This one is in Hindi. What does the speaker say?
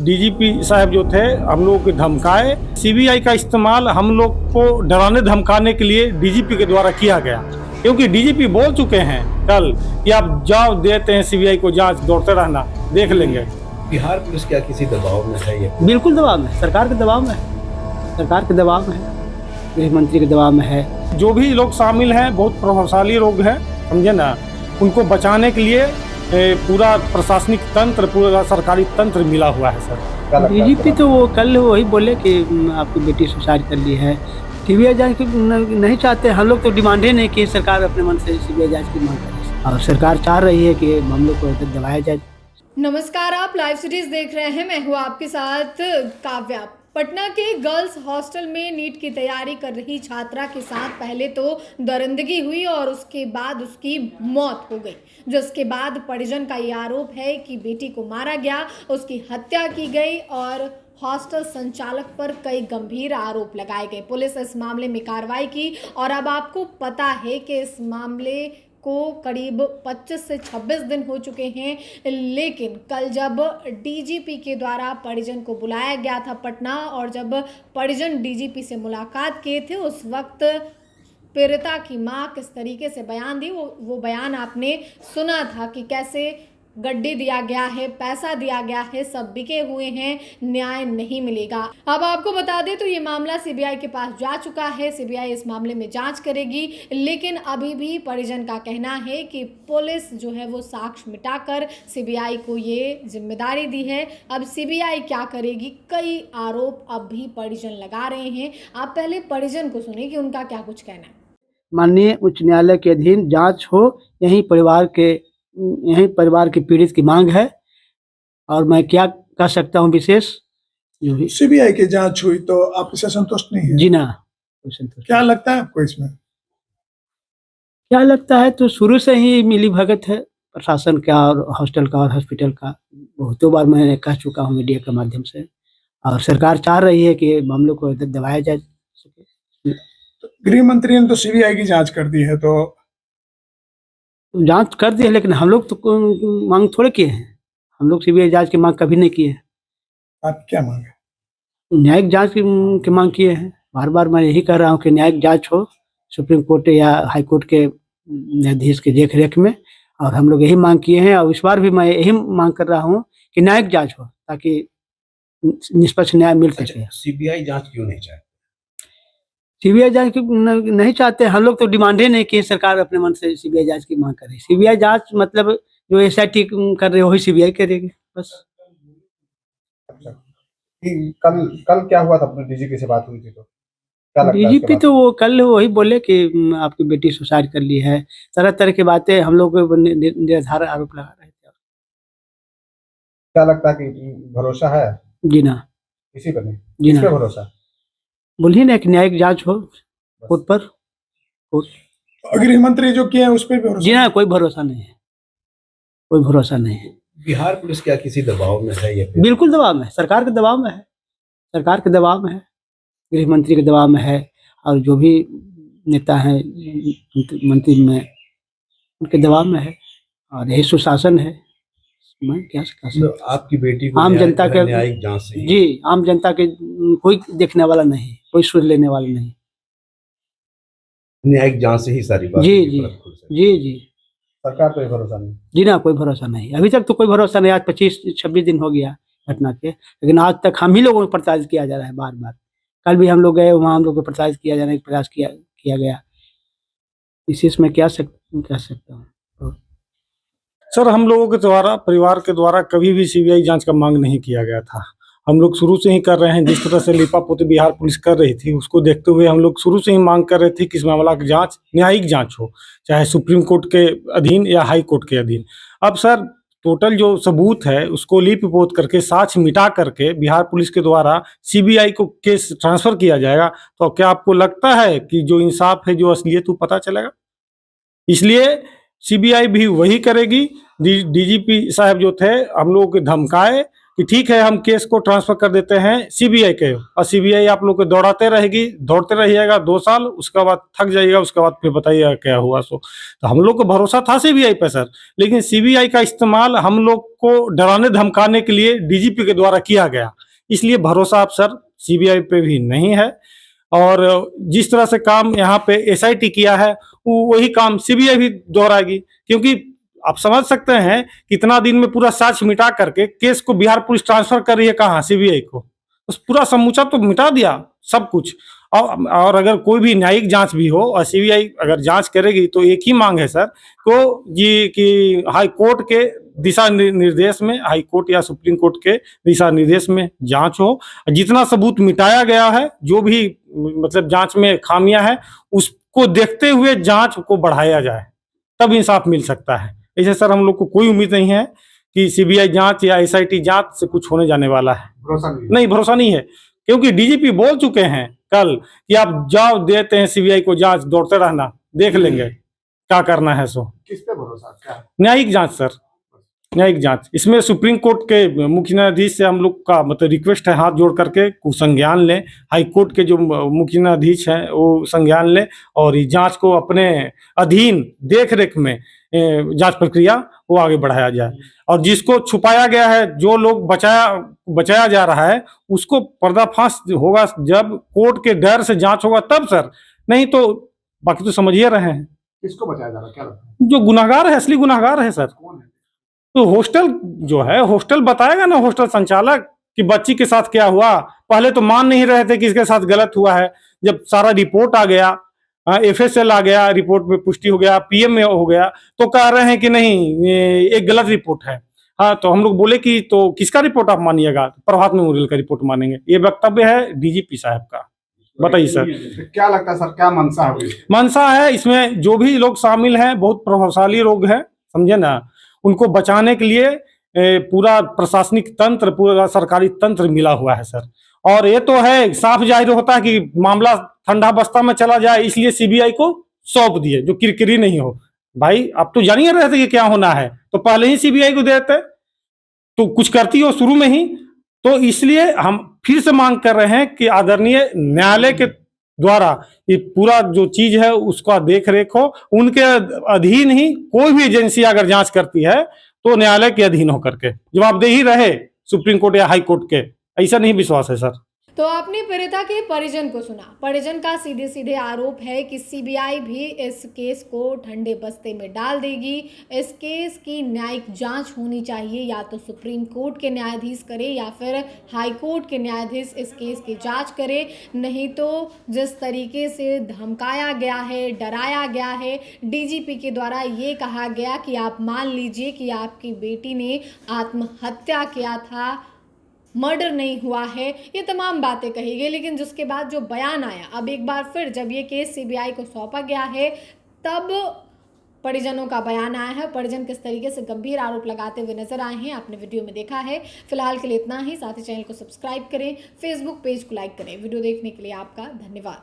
डीजीपी साहब जो थे हम लोगों को धमकाए। सीबीआई का इस्तेमाल हम लोग को डराने धमकाने के लिए डीजीपी के द्वारा किया गया, क्योंकि डीजीपी बोल चुके हैं कल कि आप जाओ देते हैं सीबीआई को जांच, दौड़ते रहना, देख लेंगे। बिहार पुलिस क्या किसी दबाव में है? ये बिल्कुल दबाव में, सरकार के दबाव में है, सरकार के दबाव में है, गृह मंत्री के दबाव में है। जो भी लोग शामिल हैं बहुत प्रभावशाली लोग हैं, समझे ना, उनको बचाने के लिए पूरा प्रशासनिक तंत्र, पूरा सरकारी तंत्र मिला हुआ है सर। डीजीपी तो वो कल वही बोले कि आपकी बेटी सुसाइड कर ली है। सीबीआई जांच नहीं चाहते, हम लोग तो डिमांड ही नहीं की सरकार अपने मन से सीबीआई जांच की मांग करे, और सरकार चाह रही है कि हम लोग को दबाया जाए। नमस्कार, आप लाइव सीरीज देख रहे हैं, मैं हूँ आपके साथ काव्या। पटना के गर्ल्स हॉस्टल में नीट की तैयारी कर रही छात्रा के साथ पहले तो दरिंदगी हुई और उसके बाद उसकी मौत हो गई, जिसके बाद परिजन का ये आरोप है कि बेटी को मारा गया, उसकी हत्या की गई और हॉस्टल संचालक पर कई गंभीर आरोप लगाए गए। पुलिस इस मामले में कार्रवाई की और अब आपको पता है कि इस मामले को करीब 25 से 26 दिन हो चुके हैं, लेकिन कल जब डीजीपी के द्वारा परिजन को बुलाया गया था पटना, और जब परिजन डीजीपी से मुलाकात किए थे, उस वक्त पीड़िता की मां किस तरीके से बयान दी, वो बयान आपने सुना था कि कैसे गड्डी दिया गया है, पैसा दिया गया है, सब बिके हुए हैं, न्याय नहीं मिलेगा। अब आपको बता दें तो ये मामला सीबीआई के पास जा चुका है, सीबीआई इस मामले में जांच करेगी, लेकिन अभी भी परिजन का कहना है कि पुलिस जो है वो साक्ष्य मिटाकर सीबीआई को ये जिम्मेदारी दी है। अब सीबीआई क्या करेगी, कई आरोप अब भी परिजन लगा रहे हैं। आप पहले परिजन को सुने कि उनका क्या कुछ कहना है। माननीय उच्च न्यायालय के अधीन जांच हो, यही परिवार की पीड़ित की मांग है, और मैं क्या कह सकता हूं विशेष। सीबीआई की जांच हुई तो आप इससे संतुष्ट नहीं है? जी ना, संतुष्ट। क्या लगता है आपको इसमें? क्या लगता है तो शुरू से ही मिली भगत है प्रशासन का और हॉस्टल का और हॉस्पिटल का। बहुतों बार मैंने कह चुका हूं मीडिया के माध्यम से, और सरकार चाह रही है कि हम लोग को दबाया जाए। गृह मंत्री ने तो सीबीआई की जांच कर दी है, तो जांच कर दी है, लेकिन हम लोग तो मांग थोड़े किए हैं। हम लोग सीबीआई जांच की मांग कभी नहीं किए हैं। आप क्या मांगे? न्यायिक जांच की मांग किए हैं। बार बार मैं यही कह रहा हूं कि न्यायिक जांच हो सुप्रीम कोर्ट या हाई कोर्ट के न्यायाधीश के देख रेख में, और हम लोग यही मांग किए हैं, और इस बार भी मैं यही मांग कर रहा हूँ कि न्यायिक जांच हो, ताकि निष्पक्ष न्याय मिल सके। सीबीआई जांच क्यों नहीं चाहती? सीबीआई जांच नहीं चाहते, हम लोग तो डिमांड ही नहीं की सरकार अपने मन से सीबीआई जांच की मांग करे। सीबीआई जांच मतलब जो एसआईटी कर रहे वही सीबीआई करेगी बस। कल क्या हुआ था? अपने डीजीपी से बात हुई थी तो क्या लगता है? डीजीपी तो वो कल वही बोले कि आपकी बेटी सुसाइड कर ली है, तरह तरह की बातें हम लोग निराधार आरोप लगा रहे थे। क्या लगता है कि भरोसा है? जी ना, किसी पर नहीं? जी ना, किस पे भरोसा? बोलिए ना, एक न्यायिक जांच हो कोर्ट पर। गृह मंत्री जो किए हैं उस पर भी जी ना, कोई भरोसा नहीं है, कोई भरोसा नहीं है। बिहार पुलिस क्या किसी दबाव में है? ये बिल्कुल दबाव में, सरकार के दबाव में है, सरकार के दबाव में है, गृह मंत्री के दबाव में है, और जो भी नेता हैं मंत्री में उनके दबाव में है, और यही सुशासन है। मैं क्या कह सकता हूं? आपकी बेटी को आम जनता के न्यायिक जांच से जी, आम जनता के कोई देखने वाला नहीं, कोई सुध लेने वाला नहीं। न्यायिक जांच से ही सारी बात जी जी जी जी, सरकार पे भरोसा नहीं? जी ना, कोई भरोसा नहीं, अभी तक तो कोई भरोसा नहीं। आज 25-26 दिन हो गया घटना के, लेकिन आज तक हम ही लोगों को प्रताड़ित किया जा रहा है बार बार। कल भी हम लोग गए वहाँ, हम लोग को प्रताड़ित किया जाने का प्रयास किया गया। इसमें क्या कह सकता हूँ सर, हम लोगों के द्वारा, परिवार के द्वारा कभी भी सीबीआई जांच का मांग नहीं किया गया था। हम लोग शुरू से ही कर रहे हैं, जिस तरह से लीपापोती बिहार पुलिस कर रही थी उसको देखते हुए हम लोग शुरू से ही मांग कर रहे थे कि इस मामला की जांच न्यायिक जांच हो, चाहे सुप्रीम कोर्ट के अधीन या हाई कोर्ट के अधीन। अब सर टोटल जो सबूत है उसको लीप-पोत करके, साक्ष्य मिटा करके बिहार पुलिस के द्वारा सीबीआई को केस ट्रांसफर किया जाएगा, तो क्या आपको लगता है कि जो इंसाफ है, जो असलियत वो पता चलेगा? इसलिए सीबीआई भी वही करेगी। डीजीपी साहब जो थे हम लोगों को धमकाए, कि ठीक है हम केस को ट्रांसफर कर देते हैं सीबीआई के, और सीबीआई आप लोग को दौड़ाते रहेगी, दौड़ते रहिएगा 2 साल, उसके बाद थक जाइएगा, उसके बाद फिर बताइएगा क्या हुआ। सो तो हम लोग को भरोसा था सीबीआई पे सर, लेकिन सीबीआई का इस्तेमाल हम लोग को डराने धमकाने के लिए डीजीपी के द्वारा किया गया, इसलिए भरोसा आप सर सीबीआई पे भी नहीं है। और जिस तरह से काम यहाँ पे एसआईटी किया है वही काम सीबीआई भी दोहराएगी, क्योंकि आप समझ सकते हैं कितना दिन में पूरा साक्ष्य मिटा करके केस को बिहार पुलिस ट्रांसफर कर रही है कहाँ, सीबीआई को। उस पूरा समूचा तो मिटा दिया सब कुछ। और अगर कोई भी न्यायिक जांच भी हो और सीबीआई अगर जांच करेगी तो एक ही मांग है सर को जी कि हाई कोर्ट के दिशा निर्देश में, हाई कोर्ट या सुप्रीम कोर्ट के दिशा निर्देश में जांच हो, जितना सबूत मिटाया गया है, जो भी मतलब जांच में खामियां है, उसको देखते हुए जांच को बढ़ाया जाए, तब इंसाफ मिल सकता है। ऐसे सर हम लोग को कोई उम्मीद नहीं है कि सीबीआई जांच या एसआईटी जांच से कुछ होने जाने वाला है। भरोसा नहीं है। नहीं, भरोसा नहीं है, क्योंकि डीजीपी बोल चुके हैं कल कि आप जाओ देते हैं सीबीआई को जांच, दौड़ते रहना, देख लेंगे क्या करना है। सो किस पे भरोसा, क्या? न्यायिक जांच सर, न्यायिक जांच। इसमें सुप्रीम कोर्ट के मुख्य न्यायाधीश से हम लोग का मतलब रिक्वेस्ट है, हाथ जोड़ करके संज्ञान लें। हाई कोर्ट के जो मुख्य न्यायाधीश हैं वो संज्ञान लें और इस जांच को अपने अधीन देख रेख में जांच प्रक्रिया वो आगे बढ़ाया जाए। और जिसको छुपाया गया है, जो लोग बचाया जा रहा है, उसको पर्दाफाश होगा जब कोर्ट के डर से जांच होगा तब सर, नहीं तो बाकी तो समझिए रहे हैं। किसको बचाया जा रहा है, क्या लगता है? जो गुनाहगार है, असली गुनाहगार है सर। कौन है? तो हॉस्टल जो है, हॉस्टल बताएगा ना हॉस्टल संचालक कि बच्ची के साथ क्या हुआ। पहले तो मान नहीं रहे थे कि इसके साथ गलत हुआ है, जब सारा रिपोर्ट आ गया, एफएसएल आ गया, रिपोर्ट में पुष्टि हो गया, पीएम में हो गया, तो कह रहे हैं कि नहीं ये एक गलत रिपोर्ट है। हाँ, तो हम लोग बोले कि तो किसका रिपोर्ट आप मानिएगा? प्रभात मेमोरियल का रिपोर्ट मानेंगे। ये वक्तव्य है डीजीपी साहब का। बताइए सर, तो क्या लगता है सर, क्या मंशा है? मंशा है इसमें जो भी लोग शामिल हैं बहुत प्रभावशाली लोग हैं, समझे ना। उनको बचाने के लिए पूरा प्रशासनिक तंत्र, पूरा सरकारी तंत्र मिला हुआ है सर। और ये तो है साफ जाहिर होता है कि मामला ठंडा बस्ता में चला जाए, इसलिए सीबीआई को सौंप दिए, जो किरकिरी नहीं हो। भाई आप तो जान ही रहे थे कि क्या होना है, तो पहले ही सीबीआई को देते, तो कुछ करती हो शुरू में ही। तो इसलिए हम फिर से मांग कर रहे हैं कि आदरणीय न्यायालय के द्वारा ये पूरा जो चीज है उसका देख रेख हो, उनके अधीन ही कोई भी एजेंसी अगर जांच करती है तो न्यायालय के अधीन होकर के जवाबदेही रहे, सुप्रीम कोर्ट या हाई कोर्ट के। ऐसा नहीं विश्वास है सर। तो आपने पीड़िता के परिजन को सुना। परिजन का सीधे सीधे आरोप है कि सीबीआई भी इस केस को ठंडे बस्ते में डाल देगी। इस केस की न्यायिक जांच होनी चाहिए, या तो सुप्रीम कोर्ट के न्यायाधीश करे या फिर हाई कोर्ट के न्यायाधीश इस केस की जांच करे। नहीं तो जिस तरीके से धमकाया गया है, डराया गया है, डीजीपी के द्वारा ये कहा गया कि आप मान लीजिए कि आपकी बेटी ने आत्महत्या किया था, मर्डर नहीं हुआ है, ये तमाम बातें कही गई। लेकिन जिसके बाद जो बयान आया, अब एक बार फिर जब ये केस सीबीआई को सौंपा गया है तब परिजनों का बयान आया है। परिजन किस तरीके से गंभीर आरोप लगाते हुए नजर आए हैं आपने वीडियो में देखा है। फिलहाल के लिए इतना ही। साथ ही चैनल को सब्सक्राइब करें, फेसबुक पेज को लाइक करें। वीडियो देखने के लिए आपका धन्यवाद।